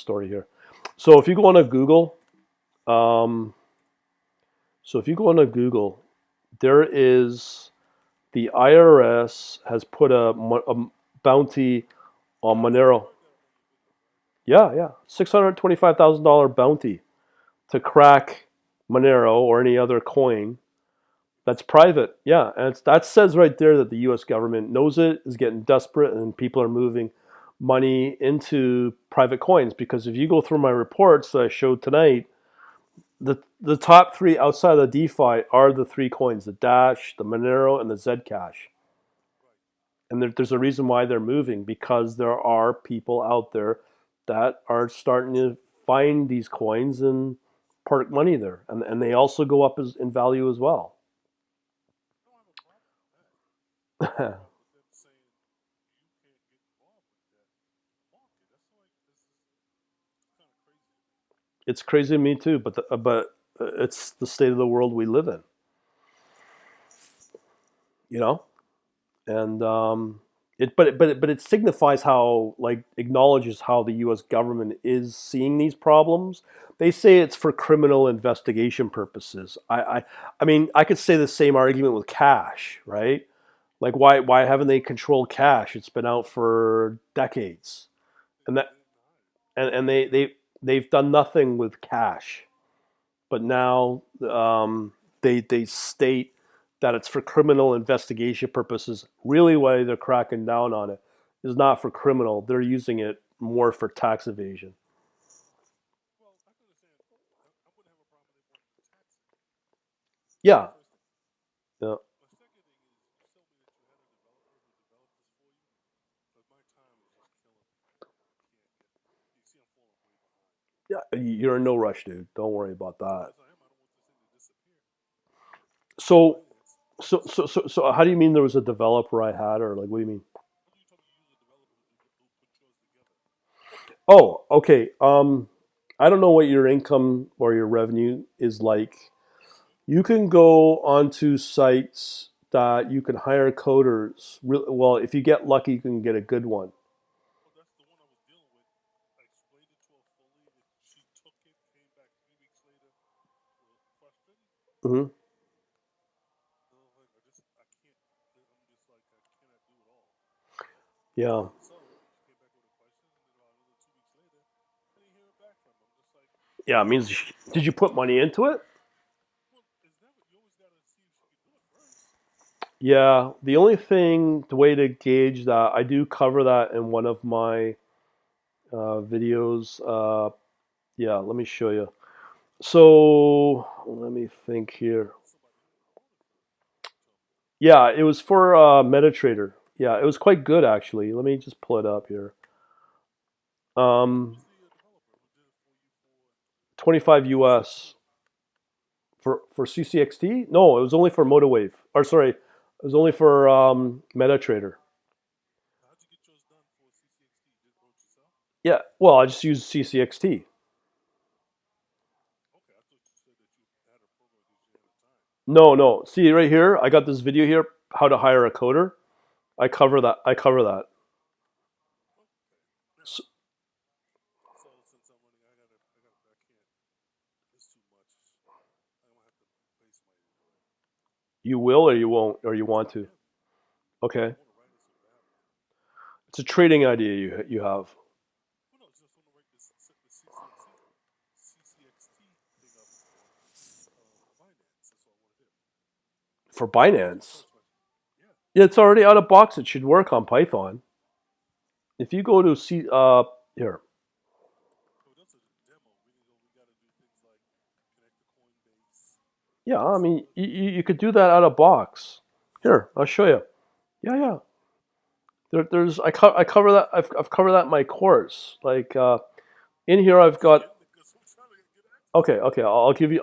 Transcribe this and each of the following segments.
story here. So if you go on to Google, um, there is the IRS has put a bounty on Monero. Yeah, yeah, $625,000 bounty to crack Monero or any other coin that's private. Yeah, and that says right there that the U.S. government knows it, is getting desperate, and people are moving money into private coins. Because if you go through my reports that I showed tonight, the top three outside of the DeFi are the three coins: the Dash, the Monero, and the Zcash. And there's a reason why they're moving, because there are people out there that are starting to find these coins and park money there, and they also go up in value as well. It's crazy to me too, but it's the state of the world we live in, you know. And it signifies how, like, acknowledges how the U.S. government is seeing these problems. They say it's for criminal investigation purposes. I mean, I could say the same argument with cash, right? Like, why haven't they controlled cash? It's been out for decades, and that and they've done nothing with cash. But now they state that it's for criminal investigation purposes. Really, why they're cracking down on it is not for criminal. They're using it more for tax evasion. Yeah, yeah, yeah. You're in no rush, dude. Don't worry about that. So, so, how do you mean there was a developer I had, or like, what do you mean? Oh, okay. I don't know what your income or your revenue is like. You can go onto sites that you can hire coders. Well, if you get lucky, you can get a good one. Hmm. Yeah, yeah. It means, did you put money into it? Yeah. The only thing, the way to gauge that, I do cover that in one of my videos. Yeah, let me show you. So let me think here. Yeah, it was for MetaTrader. Yeah, it was quite good actually. Let me just pull it up here. Um, 25 US for CCXT. No, it was only for MotoWave. Or sorry, it was only for MetaTrader. Yeah, well, I just used CCXT. No, no. See right here, I got this video here, how to hire a coder. I cover that. I cover that. So you will or you won't or you want to. Okay. It's a trading idea you have for Binance. Yeah, it's already out of box. It should work on Python. If you go to see here, yeah, I mean you could do that out of box. Here, I'll show you. Yeah, yeah. There's I cover that. I've covered that in my course. Like in here, I've got. Okay, okay. I'll give you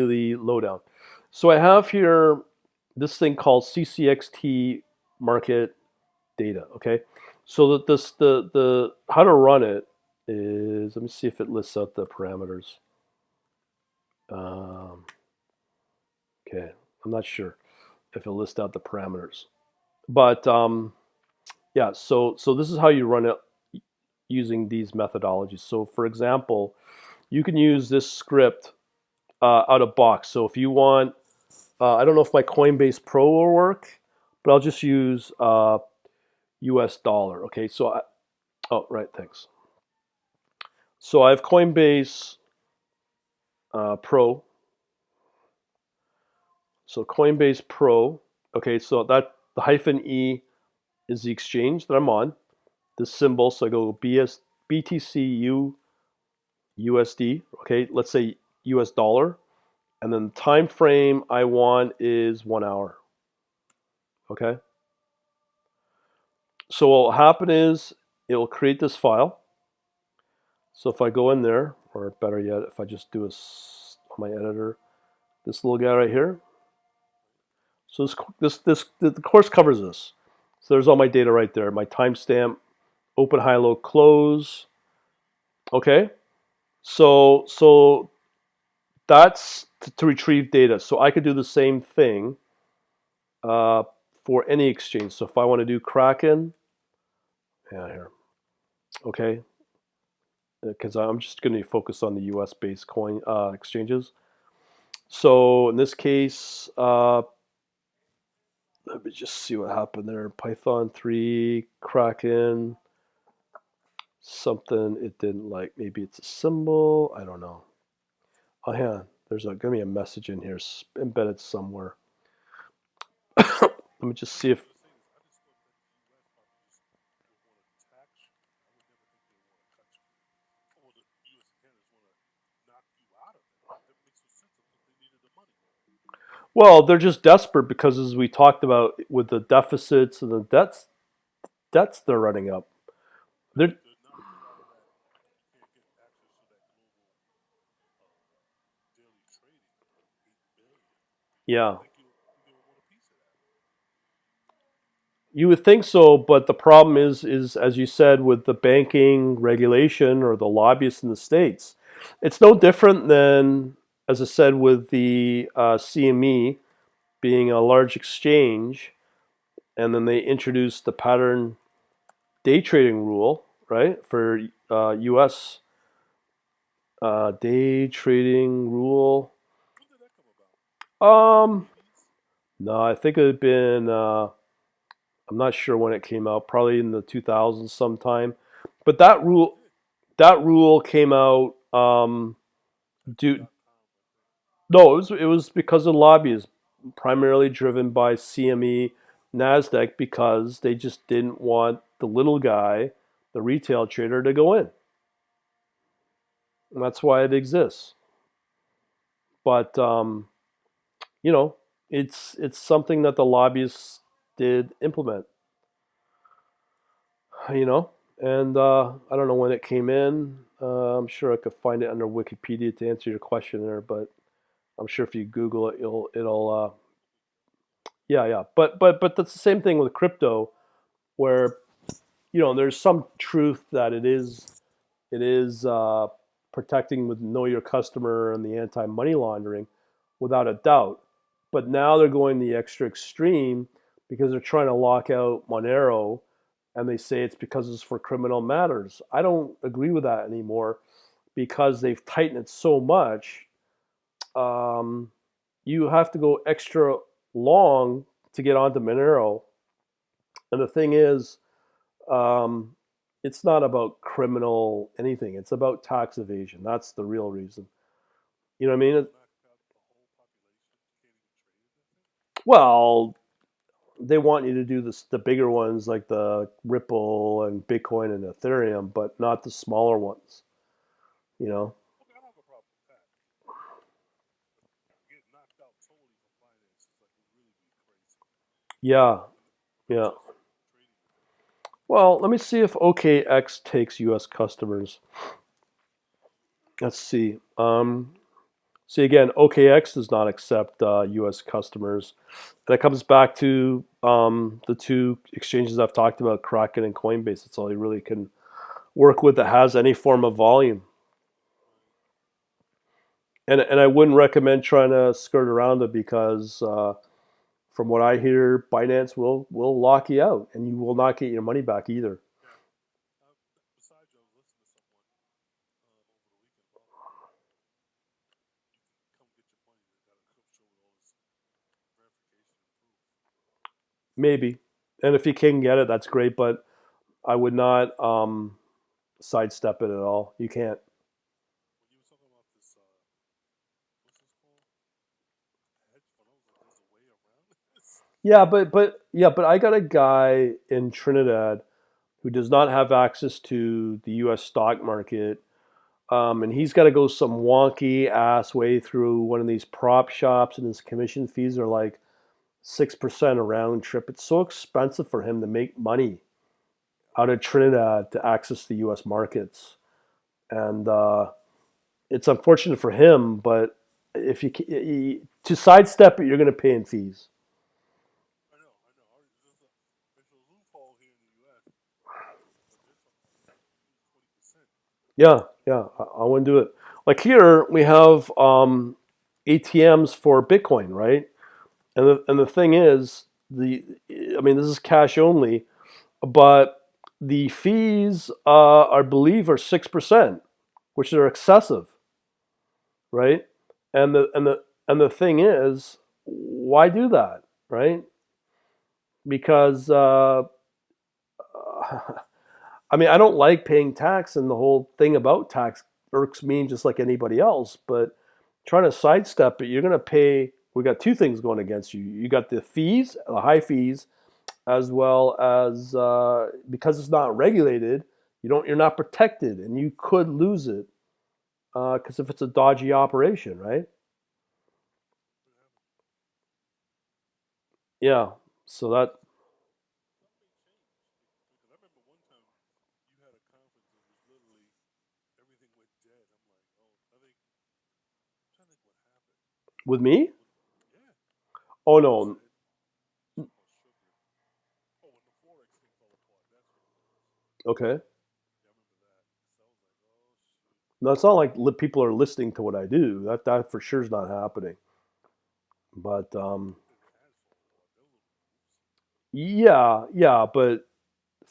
the lowdown. So I have here this thing called CCXT market data. Okay, so that the how to run it is, let me see if it lists out the parameters. Um, okay, I'm not sure if it lists out the parameters, but yeah. So this is how you run it. using these methodologies. So, for example, you can use this script out of box. So, if you want, I don't know if my Coinbase Pro will work, but I'll just use US dollar. Okay, so oh, right, thanks. So I have Coinbase Pro. So Coinbase Pro. Okay, so that the hyphen E is the exchange that I'm on. The symbol, so I go BTC USD. Okay, let's say US dollar, and then the time frame I want is 1 hour. Okay. So what will happen is it will create this file. So if I go in there, or better yet, if I just do on my editor, this little guy right here. So the course covers this. So there's all my data right there. My timestamp, open, high, low, close. Okay. So that's to retrieve data. So I could do the same thing for any exchange. So if I want to do Kraken, yeah, here. Okay. Because I'm just going to focus on the US based coin exchanges. So in this case, let me just see what happened there. Python 3, Kraken, something it didn't like. Maybe it's a symbol. I don't know. Oh, yeah. There's going to be a message in here embedded somewhere. Let me just see if. Well, they're just desperate because, as we talked about, with the deficits and the debts they're running up. They're yeah. You would think so, but the problem is as you said, with the banking regulation or the lobbyists in the states, it's no different than, as I said, with the CME being a large exchange, and then they introduced the pattern day trading rule, right, for U.S. Day trading rule. Um, no, I think it had been. I'm not sure when it came out. Probably in the 2000s sometime. But that rule came out. Due, no, it was because of lobbies, primarily driven by CME, Nasdaq, because they just didn't want the little guy, the retail trader, to go in. And that's why it exists. But you know, it's something that the lobbyists did implement. You know, and I don't know when it came in. I'm sure I could find it under Wikipedia to answer your question there, but I'm sure if you Google it, it'll yeah, yeah. But that's the same thing with crypto, where there's some truth that it is protecting with know your customer and the anti money laundering, without a doubt. But now they're going the extra extreme because they're trying to lock out Monero, and they say it's because it's for criminal matters. I don't agree with that anymore because they've tightened it so much. Um, you have to go extra long to get onto Monero. And the thing is, um, it's not about criminal anything. It's about tax evasion. That's the real reason. You know what I mean? Well, they want you to do the bigger ones like the Ripple and Bitcoin and Ethereum, but not the smaller ones. You know? Yeah, yeah. Well, let me see if OKX takes U.S. customers. Let's see. See again, OKX does not accept U.S. customers. That comes back to the two exchanges I've talked about, Kraken and Coinbase. That's all you really can work with that has any form of volume. And I wouldn't recommend trying to skirt around it because, from what I hear, Binance will lock you out, and you will not get your money back either. maybe. And if you can get it, that's great. But I would not sidestep it at all. You can't. When you were talking about this, what's this called? Hedge fund. I was like, there's a way around this. Yeah, but I got a guy in Trinidad who does not have access to the U.S. stock market, and he's got to go some wonky ass way through one of these prop shops, and his commission fees are like 6% a round trip. It's so expensive for him to make money out of Trinidad to access the U.S. markets, and it's unfortunate for him. But if to sidestep it, you're going to pay in fees. I know, I know. There's a loophole here in the U.S., but they're talking about 20%. Yeah, I wouldn't do it. Like here, we have ATMs for Bitcoin, right? And the thing is, I mean, this is cash only, but the fees, I believe, are 6%, which are excessive, right? And the thing is, why do that, right? Because I mean, I don't like paying tax, and the whole thing about tax irks me just like anybody else. But trying to sidestep it, you're going to pay. We got two things going against you. You got the fees, the high fees, as well as because it's not regulated, you're not protected, and you could lose it because if it's a dodgy operation, right? Could happen. Yeah. So that Something may change because I remember one time you had a conference and it was literally everything went dead. I'm like, oh, I'm trying to think what happened. with me? Was Yeah, Oh you no. said something about sugar. Oh, when the forex thing fell apart, that's what it was. Okay. Yeah, I remember that. So I was like, oh shoot. No, it's not like people are listening to what I do. That for sure is not happening. But I think the CADs fall apart. Those are moves. yeah, but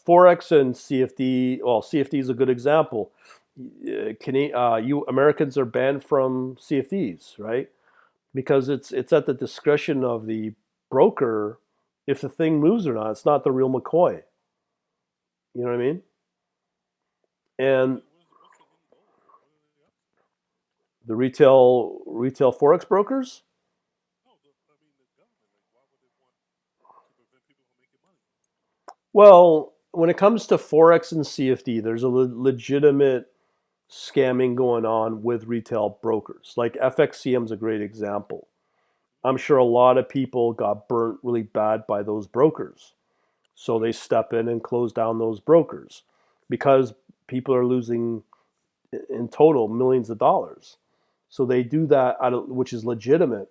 Forex and CFD. Well, CFD is a good example. You Americans are banned from CFDs, right? Because it's at the discretion of the broker if the thing moves or not. It's not the real McCoy. You know what I mean? And What's the end goal? Like, what are they up to? the retail forex brokers. No, I mean the government. Like, why would they want to prevent people from making money? Well, when it comes to forex and CFD, there's a legitimate scamming going on with retail brokers. Like FXCM is a great example. I'm sure a lot of people got burnt really bad by those brokers. So they step in and close down those brokers because people are losing in total millions of dollars. So they do that, which is legitimate.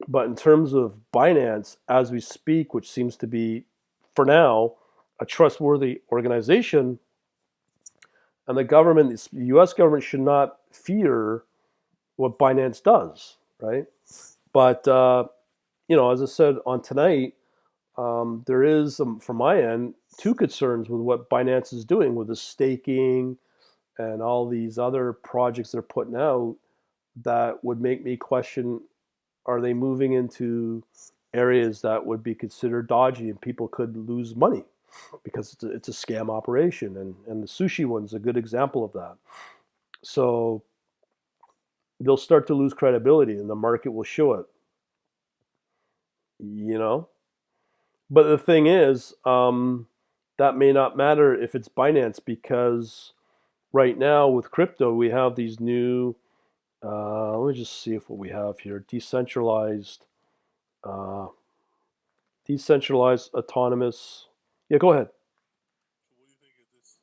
But in terms of Binance, as we speak, which seems to be, for now, a trustworthy organization, and the government, the U.S. government, should not fear what Binance does, right? But as I said on tonight, there is, from my end, two concerns with what Binance is doing with the staking and all these other projects they're putting out that would make me question: are they moving into areas that would be considered dodgy and people could lose money because it's a scam operation? And the sushi one's a good example of that. So they'll start to lose credibility and the market will show it, you know? But the thing is, that may not matter if it's Binance because right now with crypto, we have these new, let me just see if what we have here, uh, decentralized autonomous. Yeah, go ahead. So what do you think if this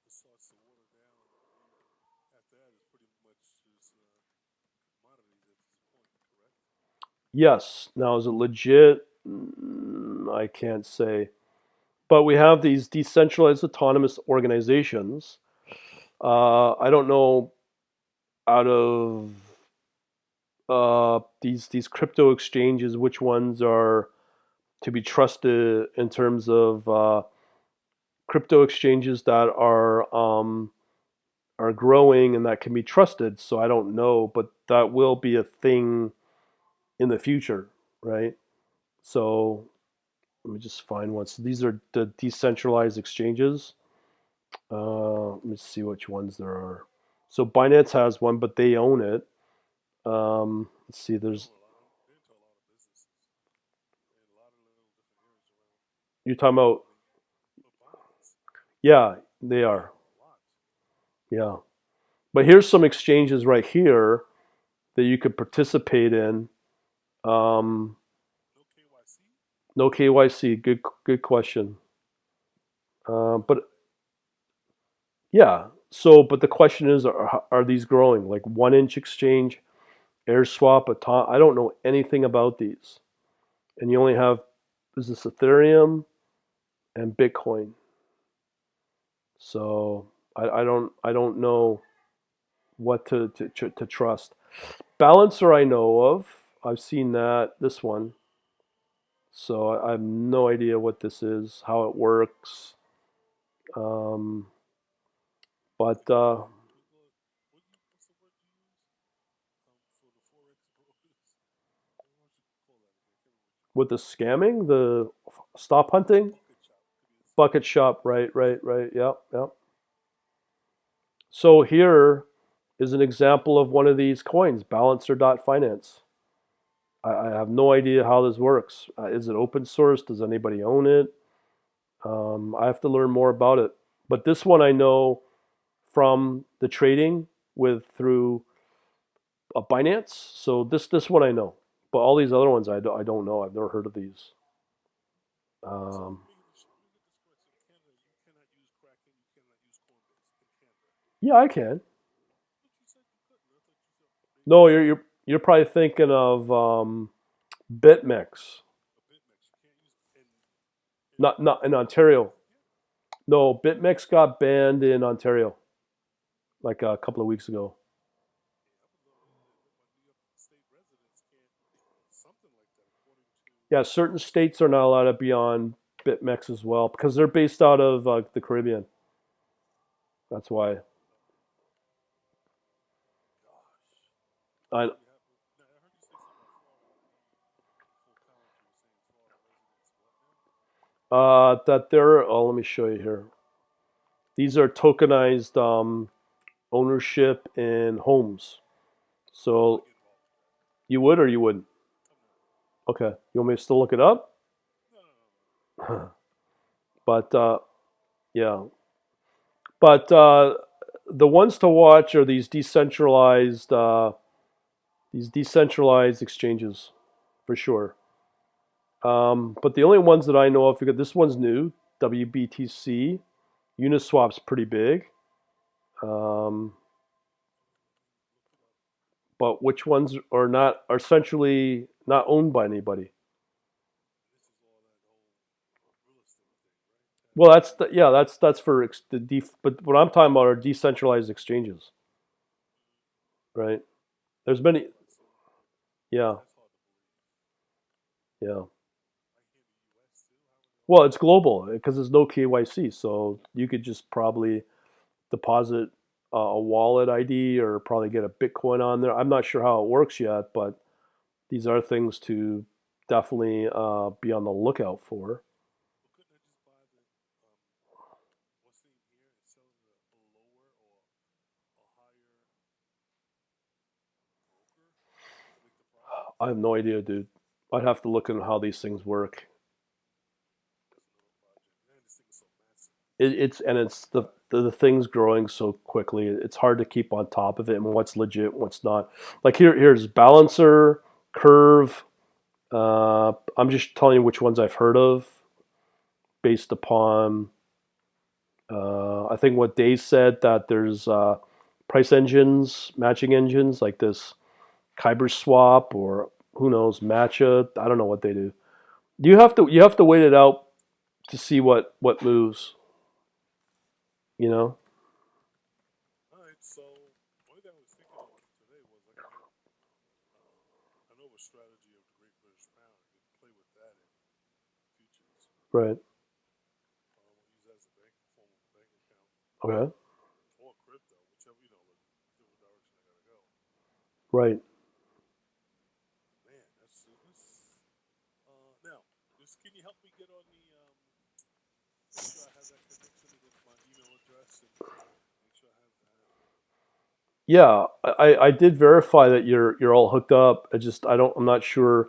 starts to water down? I mean, after that, it's pretty much just commodities at this point, correct? Yes. Now, is it legit? I can't say. But we have these decentralized autonomous organizations. I don't know out of these crypto exchanges which ones are to be trusted in terms of crypto exchanges that are growing and that can be trusted. So I don't know, but that will be a thing in the future, right? So Let me just find one. So these are the decentralized exchanges. Let me see which ones there are. So Binance has one, but they own it. Let's see. There's They're into a lot of businesses and a lot of little different areas around. you're talking about. I mean, but Binance, Yeah, they they are. have a lot. Yeah, but here's some exchanges right here that you could participate in. Um, No KYC. no KYC. Good question. But yeah. So, but the question is, are these growing? Like 1 inch exchange, AirSwap, Atom. I don't know anything about these. And you only have, is this Ethereum and Bitcoin? So I don't know what to trust. Balancer I know of. I've seen that this one. So I have no idea what this is, how it works. Um, The but What what's the word you use? For the forex brokers. What you call that again? I can't remember what you with call the it. scamming, the stop hunting, Bucket shop. Could be the same bucket thing. shop, right, right, right. Yep, yep. So here is an example of one of these coins, Balancer.finance. I have no idea how this works. Is it open source? Does anybody own it? I have to learn more about it. But this one I know from the trading with through Binance. So this one I know. But all these other ones I don't know. I've never heard of these. So Um, let me get this correct. So in Canada, you cannot use Kraken. You cannot use Coinbase in Canada. yeah, I can. But you said you couldn't. I thought you said maybe No, you you're could. you're, you're probably thinking of BitMEX. A BitMEX, you can't use Not in in Ontario. Canada. You can. No, BitMEX got banned in Ontario like a couple of weeks ago. Yeah, I would love to. My New York State residents can't. Something like that, according to. Yeah, certain states are not allowed to be on BitMEX as well because they're based out of the Caribbean. That's why. Gosh. I, So you have. Now I heard you say something about Florida. The full count. You were saying Florida residents. What now? that they're. Oh, let me show you here. These are tokenized ownership in homes. I want So to get involved with that. you would or you wouldn't? I'm not. Okay. You want me to still look it up? No, no, no, no, no. But yeah. But the ones to watch are these decentralized exchanges for sure. But the only ones that I know of, because this one's new, WBTC, Uniswap's pretty big. Um, Look it up. but which ones are essentially not owned by anybody? And this is all that whole real estate thing, right? That Well, that's that yeah, that's for but what I'm talking about are decentralized exchanges, right? There's I many, was about to say yeah, that's hard to believe. yeah. Right here in the U.S. too. How are they all Well, over it's the place? global because there's no KYC, so you could just probably deposit a wallet ID or probably get a Bitcoin on there. I'm not sure how it works yet, but these are things to definitely be on the lookout for. But couldn't I just buy the what's in here and sell it at a lower or a higher broker to make the profit? I have no idea, dude. I'd have to look into how these things work. That's another project. Man, this thing is so massive. It's the thing's growing so quickly. It's hard to keep on top of it and what's legit, what's not. Like here's Balancer, Curve. I'm just telling you which ones I've heard of based upon I think what Dave said that there's price engines, matching engines like this Kyber Swap or who knows Matcha. I don't know what they do. You have to wait it out to see what moves. You know. All right, so one thing I was thinking of today was like I know a strategy of the Great British Pound. You could play with that in futures, Right. use that as a form of a bank account Okay. or crypto, whichever whichever direction I gotta go. Right. Man, that's this. Now let's keep Can you help me get on the make sure I have that connection with my email address and make sure I have that. Yeah, I did verify that you're all hooked up. I'm not sure.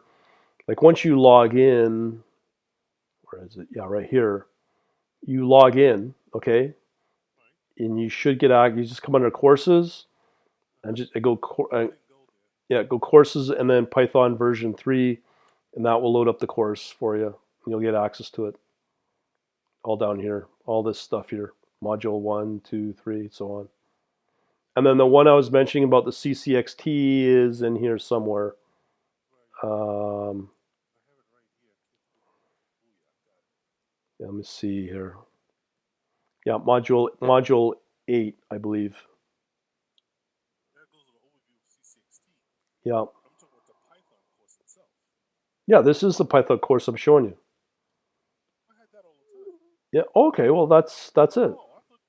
Like once you log in, where is it? Yeah, right here. You log in, okay, Right? and you should get out. You just come under courses and Uh-huh. just go I didn't go there. yeah, go courses and then Python version 3, and that will load up the course for you. You'll get access to it all down here, all this stuff here, module 1, 2, 3, so on. And then the one I was mentioning about the CCXT is in here somewhere. Right. Um, I have it right here. Oh yeah, I got it. yeah, let me see here. Yeah, module 8, I believe. That goes to the overview of CCXT. Yeah, I'm talking about the Python course itself. yeah, this is the Python course I'm showing you. I had that all the time. Yeah, okay, well that's it. Oh, I thought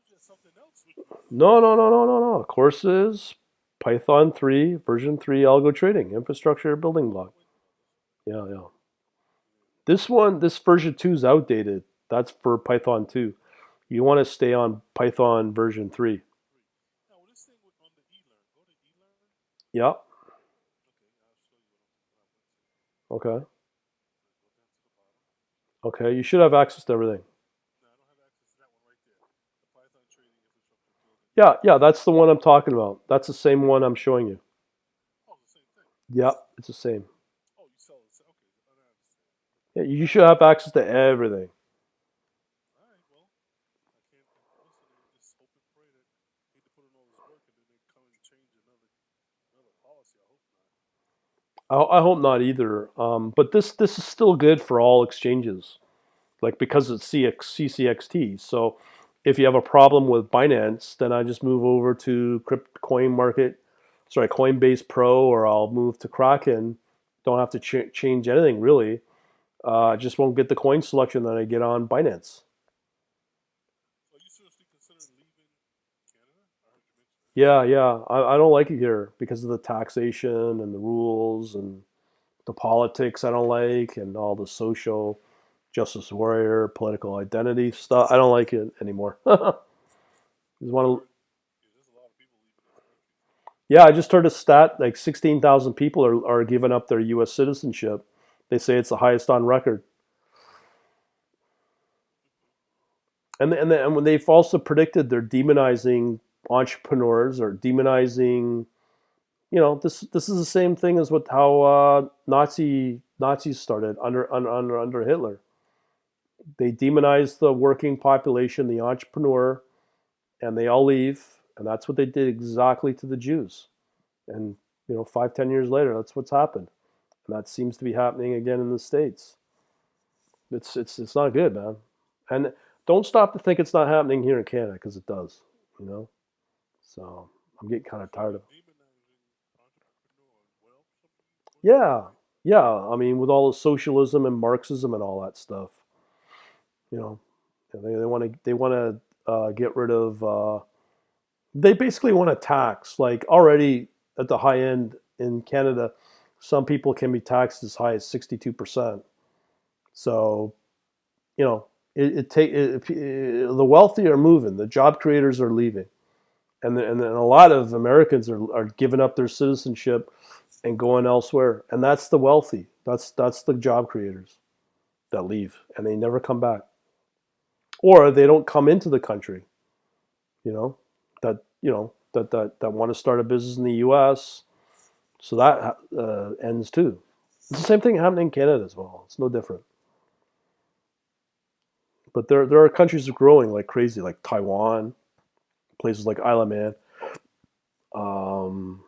you had something else with you. No, no, no, no, no, no. Course is Python 3, version 3, algo trading, infrastructure building Oh, block. wait. Oh, that's right. Yeah, yeah. Yeah. This version 2 is outdated. That's for Python 2. You want to stay on Python version 3. Three. Now, with this thing with on the eLearn, go to eLearn. Yeah, Okay, I'll show you what I went to. okay. Go down to the bottom. Okay, you should have access to everything. No, I don't have access to that one right there. The Python trading infrastructure building Yeah, block. yeah, that's the one I'm talking about. That's the same one I'm showing you. Oh, the same thing. Yeah, it's the same. Oh, you sell it. Okay, I understand. Yeah, you should have access to everything. All right, well, I can't listen and just hope and pray that hate to put in all this work and then they come and change another policy. I hope not. I hope not either. But this is still good for all exchanges, like because it's CCXT. So if you have a problem with Binance, then I just move over to Coinbase Pro, or I'll move to Kraken. Don't have to change anything really. I just won't get the coin selection that I get on Binance. Are you seriously considering leaving Canada? I heard you mention that. Yeah, yeah. I don't like it here because of the taxation and the rules and the politics I don't like and all the social justice warrior political identity stuff. I don't like it anymore. Just I want to. heard. Yeah, there's a lot of people leaving this country too. Yeah, I just heard a stat like 16,000 people are giving up their U.S. citizenship. They say it's the highest on record. And when they've also predicted they're demonizing entrepreneurs or demonizing, this is the same thing as what how Nazis started under Hitler. They demonized the working population, the entrepreneur, and they all leave, and that's what they did exactly to the Jews. And 5-10 years later, that's what's happened, and that seems to be happening again in the states. It's not good, man. And don't stop to think it's not happening here in Canada because it does. You know, so I'm getting kind of So tired they're of. demonizing entrepreneurs. What else? What else are they Yeah, doing? yeah. I mean, with all the socialism and Marxism and all that stuff, you know, they want to get rid of. They basically want to tax. Like already at the high end in Canada, some people can be taxed as high as 62%. So you know, the wealthy are moving, the job creators are leaving, and then a lot of Americans are giving up their citizenship and going elsewhere, and that's the wealthy. That's the job creators that leave and they never come back, or they don't come into the country. You know, that want to start a business in the U.S. So that ends too. It's the same thing happening in Canada as well. It's no different. But there are countries growing like crazy, like Taiwan, places like Isle of Man, um,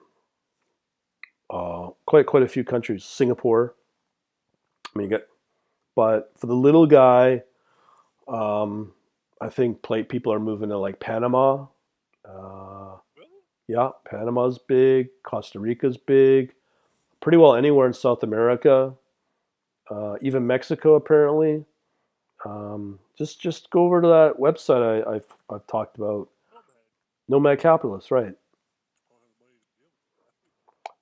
quite a few countries. Singapore. I mean, but for the little guy, um, I think people are moving to like Panama. Uh, Really? yeah, Panama's big. Costa Rica's big. Pretty well anywhere in South America. Even Mexico apparently. Just go over to that website I've talked about. Nomad. Nomad Capitalist, right? I don't have the money to be able to do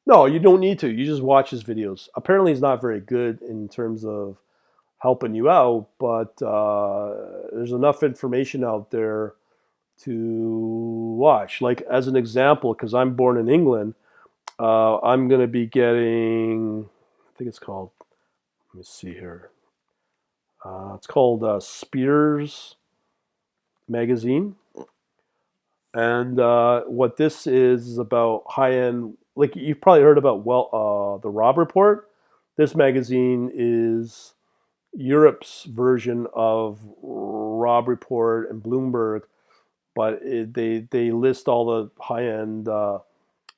that. No, you don't need to. You just watch his videos. Apparently, he's not very good in terms of. helping you out, but there's enough information out there to watch. Like as an example, because I'm born in England, I'm going to be getting, I think it's called, let me see here. It's called Spears Magazine. And what this is about high end, like you've probably heard about the Rob Report. This magazine is Europe's version of Rob Report and Bloomberg, but they list all the high end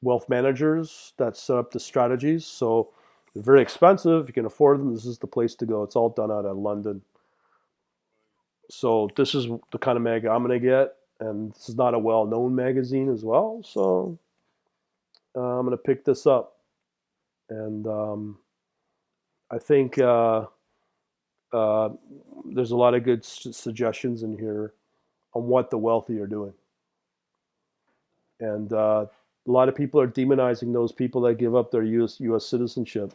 wealth managers that set up the strategies. So they're very expensive. If you can afford them, this is the place to go. It's all done out of London. So this is the kind of mag I'm going to get, and this is not a well-known magazine as well. So I'm going to pick this up, and I think uh, there's a lot of good suggestions in here on what the wealthy are doing, and a lot of people are demonizing those people that give up their U.S. citizenship.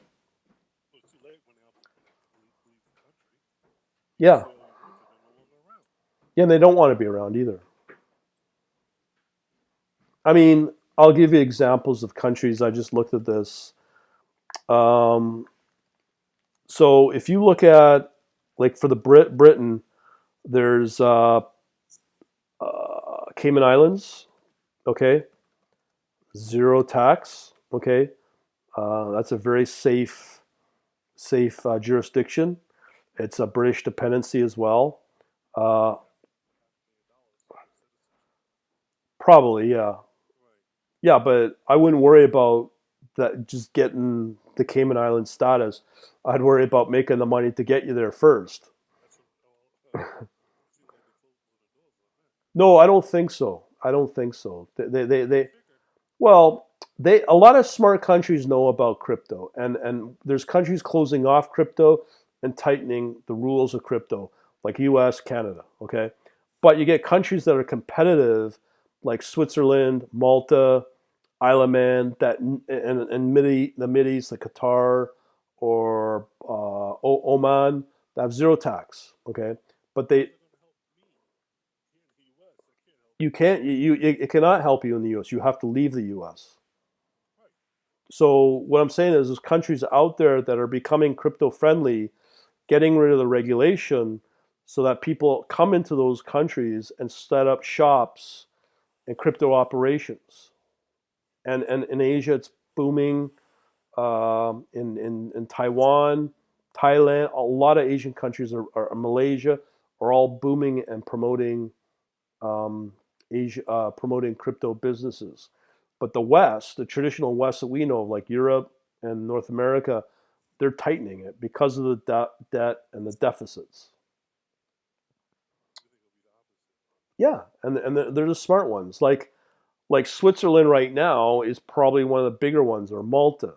So it's too late when they have to leave the country. Once Yeah, they all leave, they're no longer around. yeah, and they don't want to be around either. I mean, I'll give you examples of countries. I just looked at this. Um, so if you look at like for the Britain, there's Cayman Islands. Okay, zero tax. Okay, that's a very safe jurisdiction. It's a British dependency as well. Uh, $500 million for citizenship. Probably, yeah, Right. yeah, but I wouldn't worry about that. Just getting the Cayman Island status. I'd worry about making the money to get you there first. That's what. It seems like they're closing the doors on that. No, I don't think so. I don't think so. I They figured. well, they a lot of smart countries know about crypto, and there's countries closing off crypto and tightening the rules of crypto, like U.S., Canada. Okay, but you get countries that are competitive, like Switzerland, Malta, Isle of Man, that and the Mid East, like Qatar or Oman, that have zero tax. Okay, but How's they it going to help me here in the U.S.? That can't help you me. can't you it cannot help you in the U.S. You have to leave the U.S. Right. So what I'm saying is, there's countries out there that are becoming crypto friendly, getting rid of the regulation, so that people come into those countries and set up shops and crypto operations. And in Asia, it's booming. In Taiwan, Thailand, a lot of Asian countries Malaysia are all booming and promoting um, Asia, promoting crypto businesses. But the West, the traditional West that we know, like Europe and North America, they're tightening it because of the debt and the deficits. You think it'll be the opposite? Yeah, and they're the smart ones. Like Switzerland right now is probably one of the bigger ones, or Malta.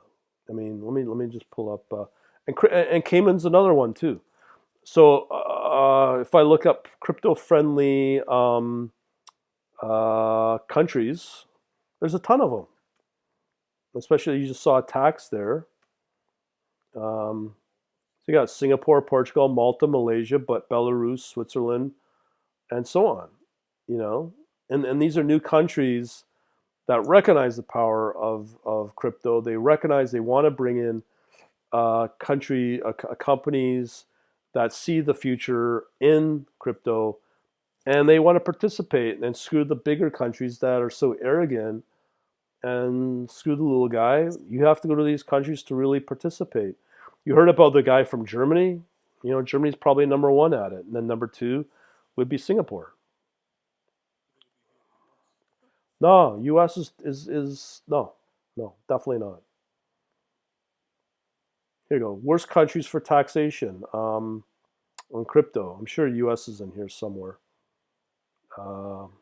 I mean, let me just pull up, and Cayman's another one too. So if I look up crypto friendly countries, there's a ton of them. Especially you just saw a tax there. So you got Singapore, Portugal, Malta, Malaysia, but Belarus, Switzerland, and so on. You know, and these are new countries that recognize the power of crypto. They recognize they want to bring in companies that see the future in crypto, and they want to participate and screw the bigger countries that are so arrogant and screw the little guy. You have to go to these countries to really participate. You heard about the guy from Germany. You know, Germany's probably number one at it, and then number two would be Singapore. You think it'll be here in the U.S.? No, U.S. is no, no, definitely not. Here you go. Worst countries for taxation on crypto. I'm sure U.S. is in here somewhere. Um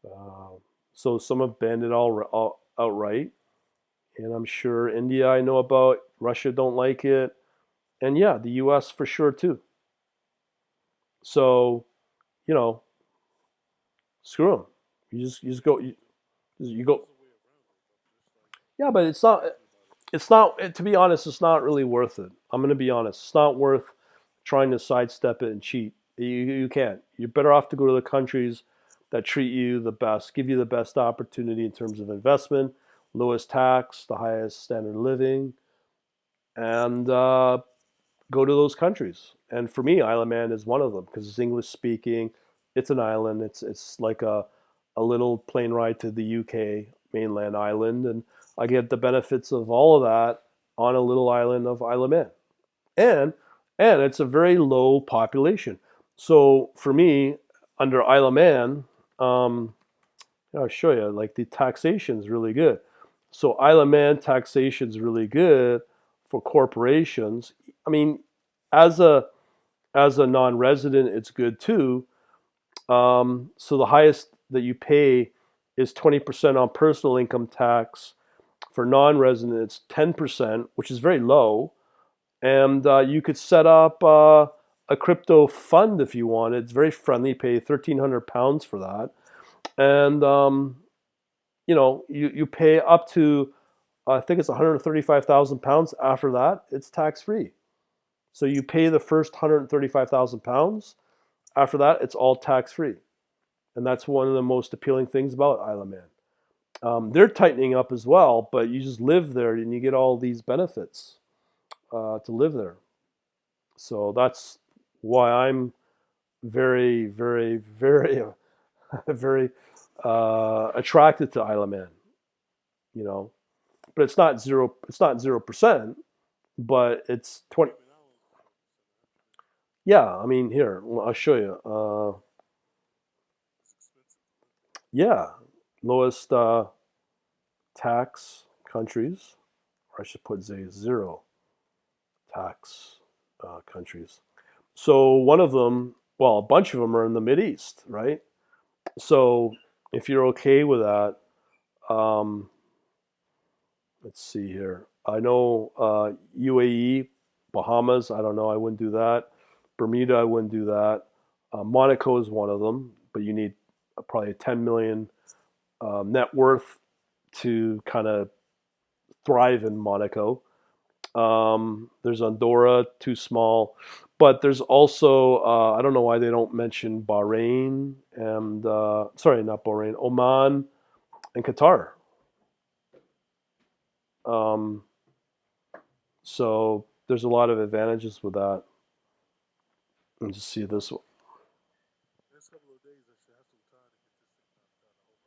uh, so some have banned it all outright, and I'm sure India I know about. Russia don't like it, and yeah, the U.S. for sure too. So you know, screw them. You just go. You There's go. a way around it, but just like Yeah, but it's not not. for everybody. it's not. To be honest, it's not really worth it. I'm going to be honest. It's not worth trying to sidestep it and cheat. You can't. You're better off to go to the countries that treat you the best, give you the best opportunity in terms of investment, lowest tax, the highest standard of living, and go to those countries. And for me, Isle of Man is one of them because it's English speaking. It's an island. It's like a little plane ride to the UK mainland island, and I get the benefits of all of that on a little island of Isle of Man. And and it's a very low population. So for me, under Isle of Man, um, I'll show you. Like the taxation is really good. So Isle of Man taxation is really good for corporations. I mean, as a non-resident, it's good too. So the highest that you pay is 20% on personal income tax. For non-resident, it's 10%, which is very low. And you could set up a crypto fund if you want. It's very friendly. Pay £1,300 for that, and you pay up to I think it's £135,000. After that, it's tax free. So you pay the first £135,000. After that, it's all tax free, and that's one of the most appealing things about Isle of Man. They're tightening up as well, but you just live there and you get all these benefits to live there. So that's why I'm very, very, very, very attracted to Isle of Man. You know, but it's not zero. It's not 0%, but it's 20. Yeah, I mean, here I'll show you. Yeah, lowest tax countries, or I should put zero tax countries. So one of them, well, a bunch of them are in the Mid East, right? So if you're okay with that, um, let's see here. I know UAE, Bahamas. I don't know. I wouldn't do that. Bermuda. I wouldn't do that. Monaco is one of them, but you need probably a 10 million net worth to kind of thrive in Monaco. There's Andorra, too small, but there's also I don't know why they don't mention Bahrain and sorry, not Bahrain, Oman and Qatar. Um, so there's a lot of advantages with that. Let me just see this one. Next couple of days, I should have some time to get this thing knocked out.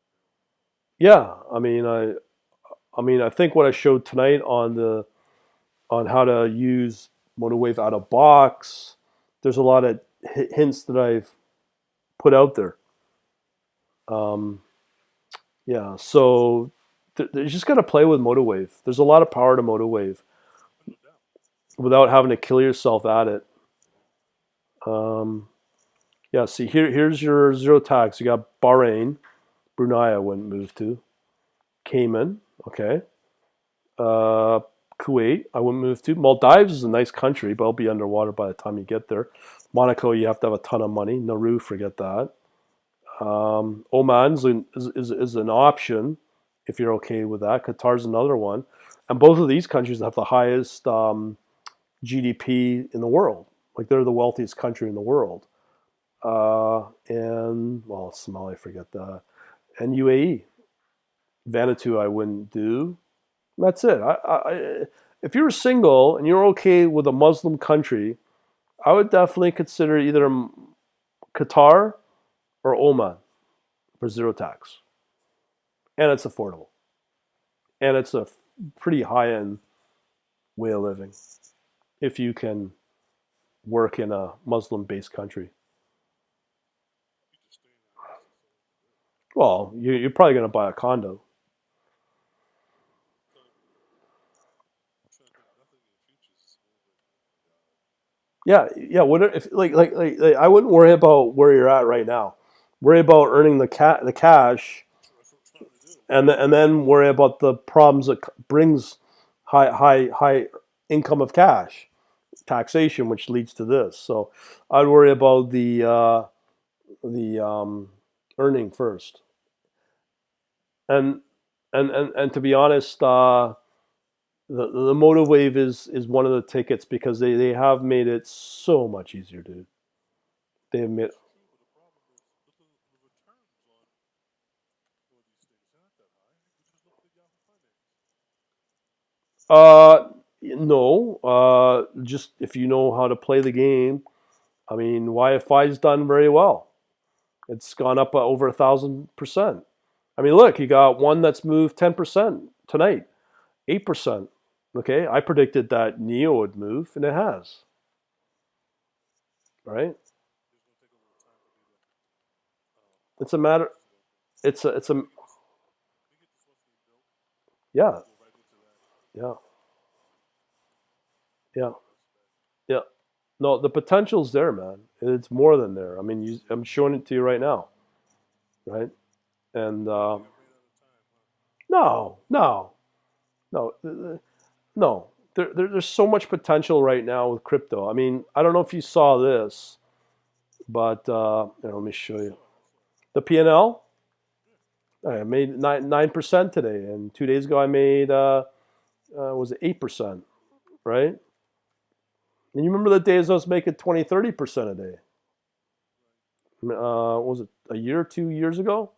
I hope I do. Yeah, I think what I showed tonight on how to use MotoWave out of box. There's a lot of hints that I've put out there. Um, yeah, so you just got to play with MotoWave. There's a lot of power to MotoWave No doubt. without having to kill yourself at it. Um, yeah, see here's your zero tax. You got Bahrain, Brunei. I wouldn't move to. Cayman, okay. Uh, Kuwait, I wouldn't move to. Maldives is a nice country, but I'll be underwater by the time you get there. Monaco, you have to have a ton of money. Nauru, forget that. Oman's is an option if you're okay with that. Qatar's another one, and both of these countries have the highest GDP in the world. Like they're the wealthiest country in the world. And well, Somalia, forget that. And UAE, Vanuatu, I wouldn't do. That's it. If you're single and you're okay with a Muslim country, I would definitely consider either Qatar or Oman for zero tax, and it's affordable, and it's a pretty high end way of living if you can work in a Muslim based country. You just stay in the house. That's all you can do. Well, you're probably going to buy a condo. So I'm trying to think. Nothing in the future is moving. Oh my god. Yeah, yeah. What if like I wouldn't worry about where you're at right now. Worry about earning the cash, That's what I'm trying to do. and then worry about the problems that brings high income of cash taxation, which leads to this. So I'd worry about the earning first, and and to be honest, The Moto Wave is one of the tickets because they have made it so much easier, dude. They have made That's true, but the problem is the returns on these things. They're not that high. You just look at Yahoo Finance. no, just if you know how to play the game. I mean, YFI's done very well. It's gone up over 1,000%. I mean, look, you got one that's moved 10% tonight, 8%. Okay, I predicted that Neo would move, and it has. Right? It's going to take a little time for me to It's a matter. digest it. Okay, It's a let me get this. Let me get this first thing built, and yeah, we'll go right into that. yeah, Give yeah, it respect. yeah. No, the potential's there, man. It's more than there. I mean, I'm showing it to you right now, right? And You think I ran out of time, huh? no, no, no, no. There's so much potential right now with crypto. I mean, I don't know if you saw this, but let me show I you saw it. I saw it. the P&L. Yeah. I made 9% today, and 2 days ago I made was it 8%, right? And you remember the days I was making 20, 30% a day? Right. Was it a year, 2 years ago?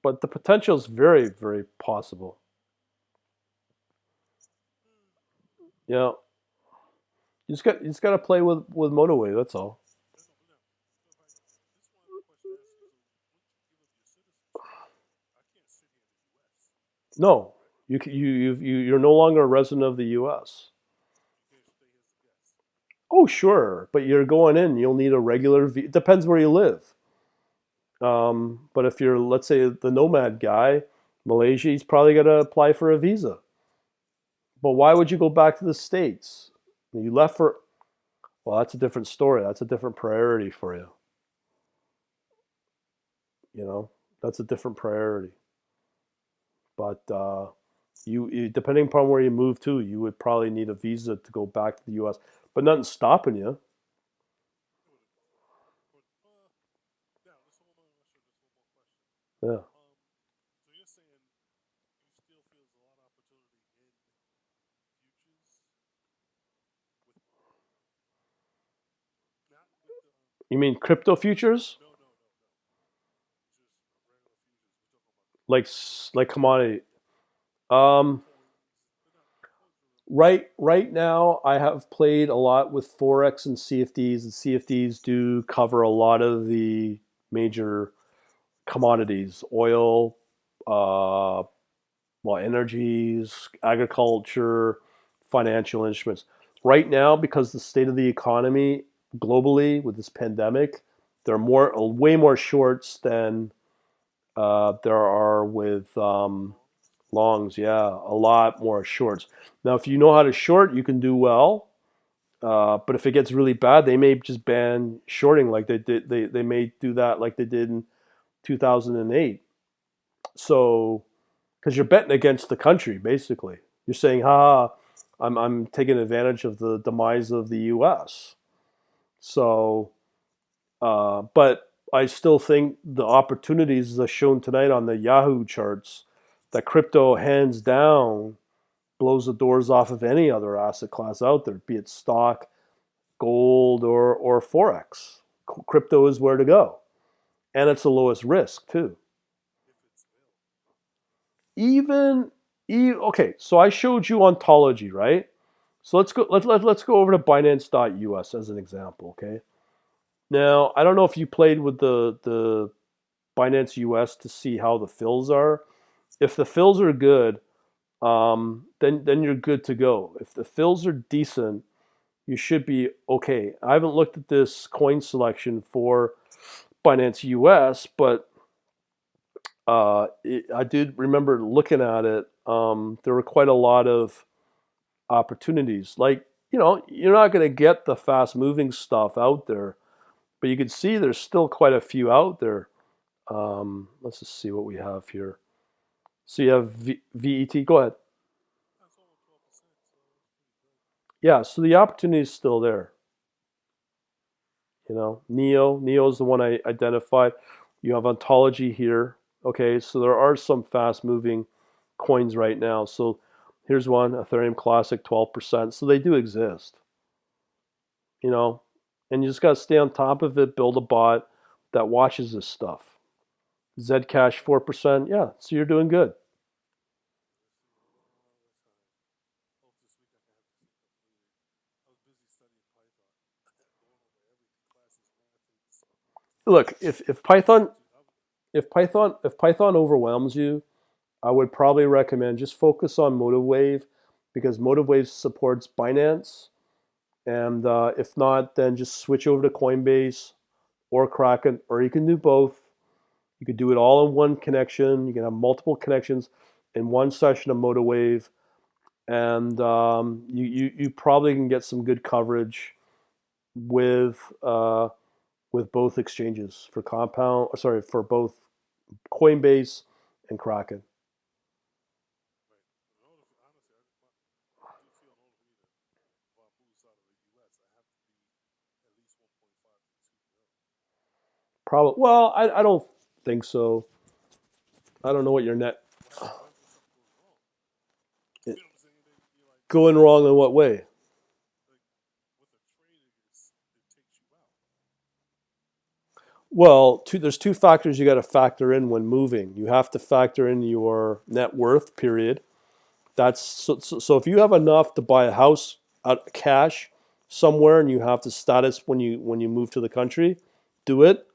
But the potential is very, very possible. Hmm. Yeah, you just got to play with Motorway. That's all. I know, but now, if this is one question I ask you. So once you give up your citizenship, I can't sit here in the U.S. No, Right? you're no longer a resident of the U.S. You can't stay here as a guest. Oh, sure, but you're going in. You'll need a regular. It depends where you live. But if you're, let's say, the nomad guy, Malaysia, he's probably got to apply for a visa. But why would you go back to the States? You left for, well, that's a different story. That's a different priority for you. You know, that's a different priority. But depending upon where you move to, you would probably need a visa to go back to the U.S. But nothing's stopping you. No, but now let's hold on. Sure, there's one more question. Yeah. So you're saying you still feel there's a lot of opportunity in futures with not with the You mean crypto futures, no, no, no, no, just regular futures. We're talking about like commodities. like commodity? Yeah, Um, coins. They're not those are right now, I have played a lot with forex and CFDs, and CFDs do cover a lot of the major commodities: oil, uh, well, energies, agriculture, financial instruments. Right now, because the state of the economy globally with this pandemic, there are way more shorts than there are with longs. longs. Yeah, a lot more shorts. Now, if you know how to short, you can do well. But if it gets really bad, they may just ban shorting like they did. They may do that like they did in 2008. So because you're betting against the country, basically. You're saying, "Ha, I'm taking advantage of the demise of the U.S." So, but I still think the opportunities as shown tonight on the Yahoo charts that crypto hands down blows the doors off of any other asset class out there, be it stock, gold, or forex. Crypto is where to go, and it's the lowest risk too. If it's available. Even, okay, so I showed you ontology, right? So let's go over to Binance.us as an example, okay? Now, I don't know if you played with the Binance US to see how the fills are. If the fills are good, then you're good to go. If the fills are decent, you should be okay. I haven't looked at this coin selection for Binance US, but I did remember looking at it. There were quite a lot of opportunities. Like, you're not going to get the fast moving stuff out there, but you can see there's still quite a few out there. Let's just see what we have here. So you have VET. Go ahead. That's over 12%, so that's pretty good. Yeah, so the opportunity is still there. Neo is the one I identified. You have ontology here. Okay, so there are some fast moving coins right now. So Here's one, Ethereum Classic, 12%. So they do exist, you know, and you just got to stay on top of it, build a bot that watches this stuff. Zcash, 4%. Yeah, so you're doing good. Let's see. Well, I don't know this week. I can have this thing completed. I was busy studying Python, going over everything, classes, methods, Look, if Python changes, algorithms. if Python overwhelms you, I would probably recommend just focus on MotiveWave because MotiveWave supports Binance, and if not, then just switch over to Coinbase or Kraken, or you can do both. You could do it all in one connection. You can have multiple connections in one session of MotiveWave, and you probably can get some good coverage with with both exchanges for Compound. Sorry, for both Coinbase and Kraken. Right. But in order for, honestly, I do feel in order for me to, if I move out of the U.S., I have to be at least 1.5 to 2 mil. Probably. Well, I don't think so. I don't know what your net What if something goes wrong? it, You know what I'm saying? Then you're like, going wrong in what way? like with a trade, it takes you out. Well, there's two factors you got to factor in when moving. You have to factor in your net worth period. That's so if you have enough to buy a house out cash somewhere and you have the status when you move to the country, do it,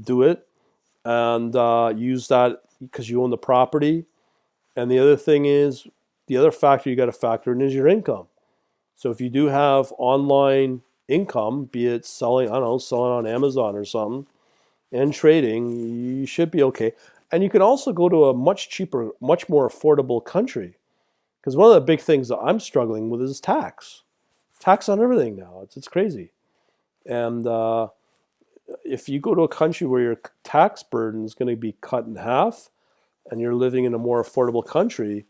do it, and use that because you own the property. And the other thing is the other factor you got to factor in is your income. So if you do have online income, be it selling, I don't know, selling on Amazon or something, and trading, you should be okay. And you can also go to a much cheaper, much more affordable country. Because one of the big things that I'm struggling with is tax. Tax on everything now. It's crazy. And if you go to a country where your tax burden is going to be cut in half and you're living in a more affordable country,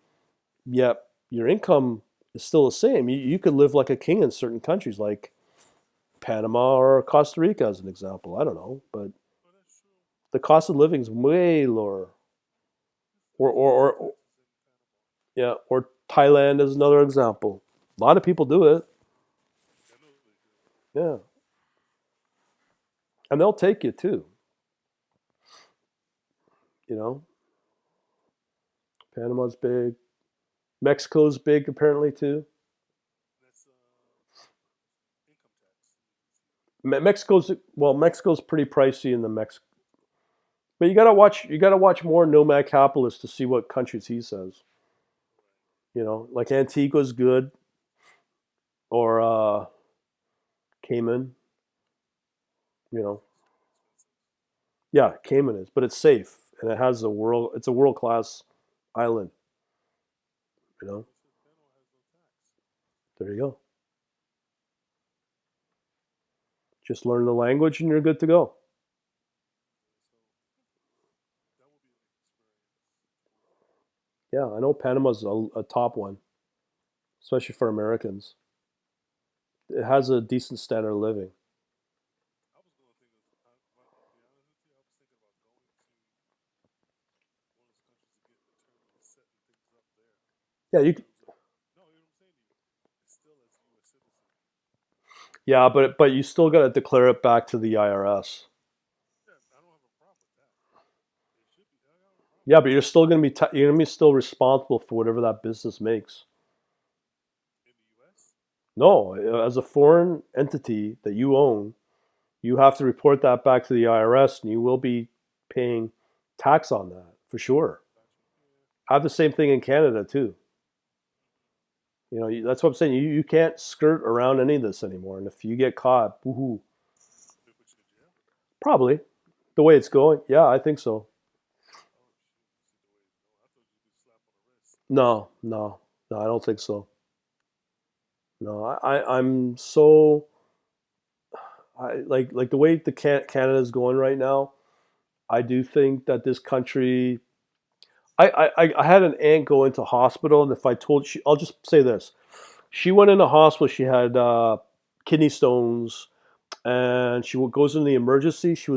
yet your income is still the same, you could live like a king in certain countries like Panama or Costa Rica, as an example. I don't know. But But that's true. the cost of living is way lower. They Or, pay or, less or taxes in Panama. yeah, or Thailand is another example. A lot of people do it. I know they do. Yeah. And they'll take you too. You know, Panama's big. Mexico's big apparently too. That's income tax. Mexico's pretty pricey in the Mex. But you gotta watch more Nomad Capitalist to see what countries he says. Right. Like Antigua's good or Cayman. You know, Cayman's expensive. yeah, Cayman is, but it's safe and it has a world. It's a world class island. You know, Well, shit, Panama has no tax. there you go. Just learn the language and you're good to go. So that would be an experience for me. Yeah, I know Panama's a top one, especially for Americans. It has a decent standard of living. I was going to think of, to be honest with you, I was thinking about going to one of those countries to get attorneys setting things up there Yeah, in you. terms of, no, you know what I'm saying to you? It's still as a U.S. citizen. Yeah, but you still got to declare it back to the IRS. Yeah, I don't have a problem with that. It should be. I don't have a problem Yeah, with but that. you're gonna be still responsible for whatever that business makes. In the U.S., No, as a foreign entity that you own, you have to report that back to the IRS, and you will be paying tax on that for sure. gotcha. Yeah. I have the same thing in Canada too. Mm-hmm. That's what I'm saying. You can't skirt around any of this anymore. And if you get caught, woohoo, They put you in jail? probably the way it's going. Yeah, I think so. Oh, shoot. You see the way it's going. I thought you'd be slap on the wrist. No, no, no, I don't think so. No, I'm so like the way the Canada is going right now. I do think that this country. I had an aunt go into hospital, and if I told she, I'll just say this: she went into hospital. She had kidney stones, and she goes in the emergency. She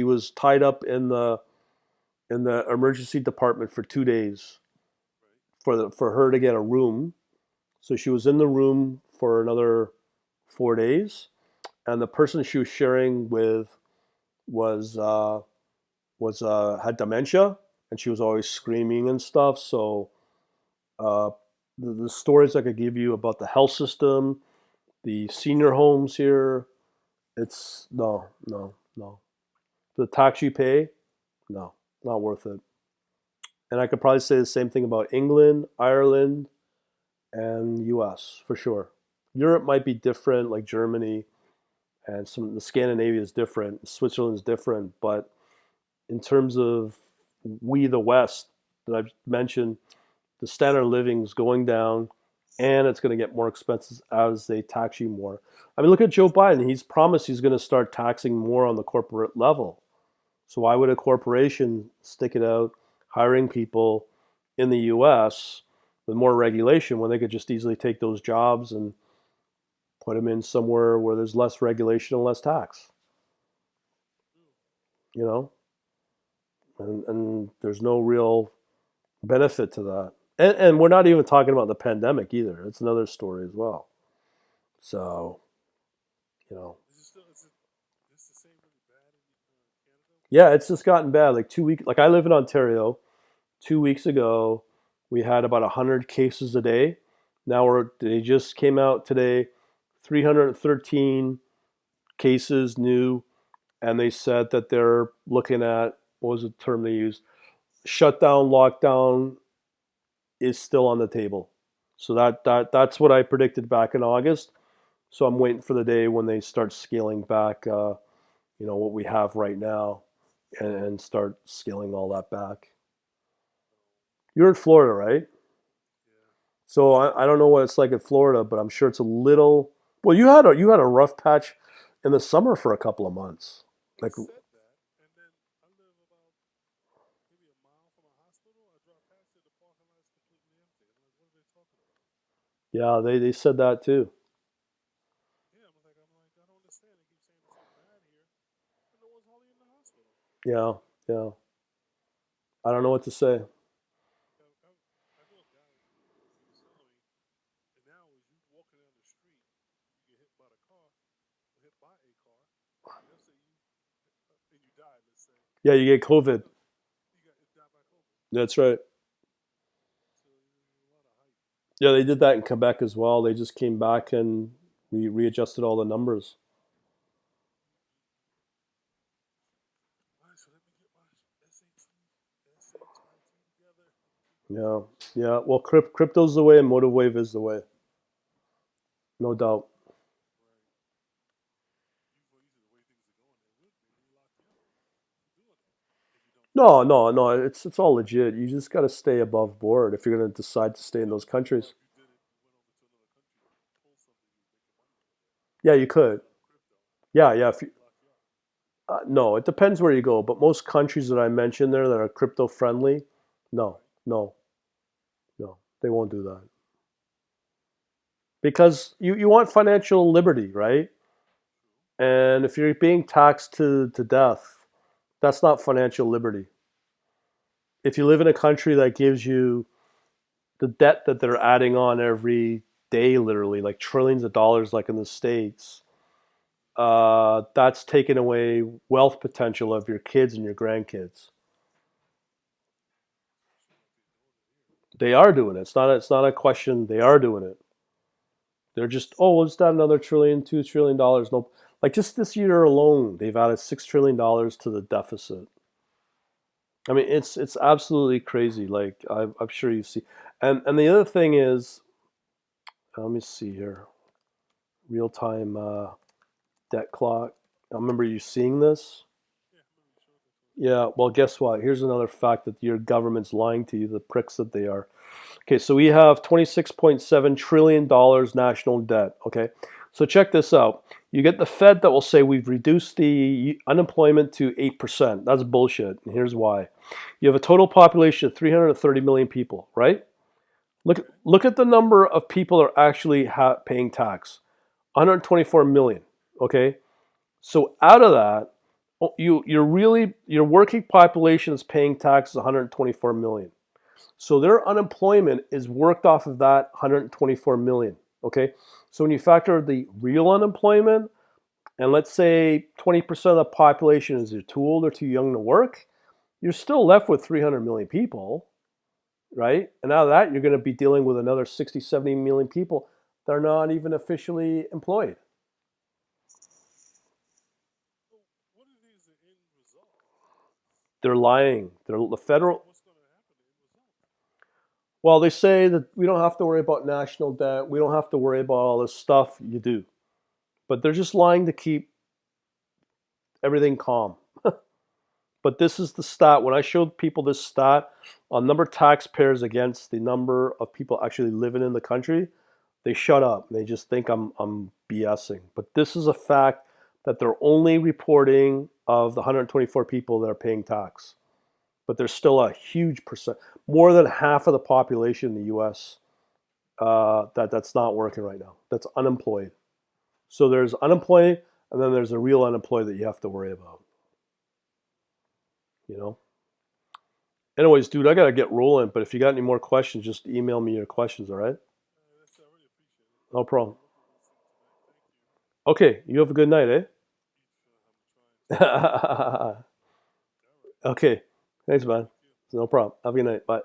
was tied up in the emergency department for 2 days Right. for her to get a room. So she was in the room for another 4 days, and the person she was sharing with was had dementia, and she was always screaming and stuff. So uh, the stories I could give you about the health system, the senior homes here, it's no, no, no. The tax you pay, no, not worth it. And I could probably say the same thing about England, Ireland, and US for sure. Europe might be different, like Germany, and some the Scandinavia is different, Switzerland is different, but in terms of we the West that I've mentioned, the standard of living is going down, and it's going to get more expensive as they tax you more. I mean, look at Joe Biden. He's promised he's going to start taxing more on the corporate level. So why would a corporation stick it out hiring people in the U.S. with more regulation when they could just easily take those jobs and put them in somewhere where there's less regulation and less tax? You know, and there's no real benefit to that. And we're not even talking about the pandemic either. It's another story as well. So, you know, Is the same really bad in Canada? yeah, it's just gotten bad. Like 2 weeks, like I live in Ontario. 2 weeks ago, we had about 100 cases a day. Now they just came out today, 313 cases new, and they said that they're looking at, what was the term they used? Shutdown, lockdown is still on the table. So that's what I predicted back in August. So I'm waiting for the day when they start scaling back, what we have right now, and start scaling all that back. You're in Florida, right? Yeah. So I don't know what it's like in Florida, but I'm sure it's a little. Well, you had a rough patch in the summer for a couple of months. They Like, said that, and then I live about maybe a mile from a hospital. I drive past it, the parking lot is completely empty. I'm like, what are they talking about? yeah, they said that too. Yeah, I don't understand. They keep saying it's so bad here, and no one's hardly in the hospital. Yeah, yeah. I don't know what to say. I know a guy. He was telling me, and now as you walking down the street, you get hit by the car, or hit by a car. They'll say you and you died. Let's say Yeah, you get COVID. you got died by COVID. That's right. So there's a lot of hype. Yeah, they did that in Quebec as well. They just came back and readjusted all the numbers. All right, so let me get my SHIT together. Yeah, yeah. Well, crypto's the way, and motive wave is the way, no doubt. Right. The way things are going, they would maybe lock you up for doing it if you don't do it. No, no, no. It's all legit. You just got to stay above board if you're going to decide to stay in those Or countries. if you did it, you went over to another country and pulled something, you were making money over there. Yeah, you But could. you're on crypto, Yeah, yeah. they lock you up. No, it depends where you go, but most countries that I mentioned there that are crypto friendly, no, Right. no, no, they won't do that because you want financial liberty, right? True. And if you're being taxed to death, that's not financial liberty. If you live in a country that gives you the debt that they're adding on every day, literally like trillions of dollars, like in the States, that's taking away wealth potential of your kids and your grandkids. Seems like they're doing it here. They are doing it. It's not a question. They are doing it. They're just, oh, well, it's not another trillion, $2 trillion. No, like just this year alone, they've added $6 trillion to the deficit. I mean, it's absolutely crazy. Like I'm sure you see, and the other thing is, let me see here, real time debt clock. I remember you seeing this. Yeah, I remember you showed that to us. Yeah. Well, guess what? Here's another fact that your government's lying to you. The pricks that they are. Okay, so we have $26.7 trillion national debt. Okay, so check this out. You get the Fed that will say we've reduced the unemployment to 8%. That's bullshit. And here's why. You have a total population of 330 million people, right? Okay. Look at the number of people that are actually paying tax. 124 million. Okay, so out of that, your working population is paying taxes 124 million. So their unemployment is worked off of that 124 million. Okay. So when you factor the real unemployment, and let's say 20% of the population is either too old or too young to work, you're still left with 300 million people, right? And out of that, you're going to be dealing with another 60, 70 million people that are not even officially employed. So what is the end result? They're lying. They're the federal. What's going to happen? The end result? Well, they say that we don't have to worry about national debt. We don't have to worry about all this stuff. You do. But they're just lying to keep everything calm. But this is the stat. When I showed people this stat on number of taxpayers against the number of people actually living in the country, they shut up. They just think I'm BSing. But this is a fact that they're only reporting of the 124 people that are paying tax. But there's still a huge percent, more than half of the population in the U.S. That's not working right now. That's unemployed. So there's unemployed, and then there's a real unemployed that you have to worry about. You know. Anyways, dude, I gotta get rolling. But if you got any more questions, just email me your questions. All right? I really appreciate it. No I'm problem. gonna look at this thing tonight. Thank you. Okay, you have a good night, eh? I'm trying to. All right. Okay, thanks, man. Thank you. No problem. Have a good night. Bye.